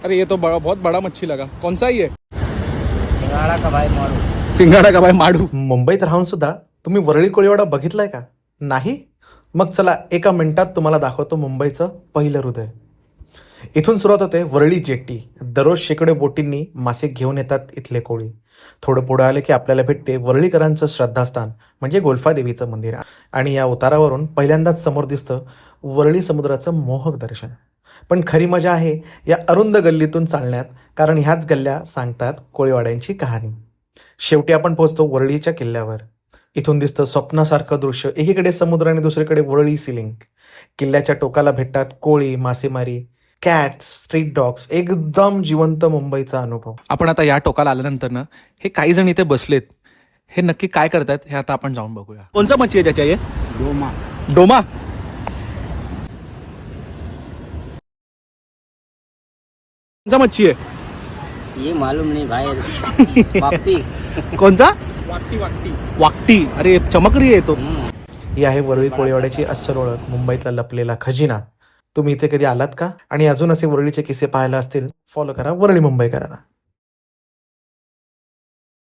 अरे ये तो बहुत बड़ा मच्छी लगा. कौन सा ये? सिंगाड़ा का भाई मारू. सिंगाड़ा का भाई माडू. मुंबईत राहून सुद्धा तुम्ही वरळी कोळीवाडा बघितलाय का? नाही? मग चला एका मिनिटात तुम्हाला दाखवतो मुंबईचं पहिलं हृदय. इथून सुरुवात होते वरळी जेट्टी. दररोज शेकडो बोटींनी मासे घेऊन येतात इथले कोळी. थोडं पुढं आले की आपल्याला भेटते वरळीकरांचं श्रद्धास्थान म्हणजे गोल्फा देवीचं मंदिर. आणि या उतारावरून पहिल्यांदाच समोर दिसतं वरळी समुद्राचं मोहक दर्शन. पण खरी मजा आहे या अरुंद गल्लीतून चालण्यात, कारण ह्याच गल्ल्या सांगतात कोळीवाड्यांची कहाणी. शेवटी आपण पोहोचतो वरळीच्या किल्ल्यावर. इथून दिसतं स्वप्नासारखं दृश्य. एकीकडे समुद्र आणि दुसरीकडे वरळी सिलिंग. किल्ल्याच्या टोकाला भेटतात कोळी, मासेमारी, कॅट्स, स्ट्रीट डॉग्स. एकदम जिवंत मुंबईचा अनुभव. आपण आता या टोकाला आल्यानंतर ना हे काही जण इथे बसलेत. हे नक्की काय करतात हे आता आपण जाऊन बघूया. कोणचा मच्छी आहे त्याच्या? डोमा. डोमा. कोणचा मच्छी आहे? ये मालूम नहीं भाई. वापती. कोणचा? वाकटी. अरे चमकरी आहे तो. ही आहे वरळी कोळीवाड्याची अस्सल ओळख, मुंबईतला लपलेला खजिना. तुम्ही इथे कधी आलात का? आणि अजून असे वरळीचे किस्से पाहायला असतील, फॉलो करा वरळी मुंबईकरांना.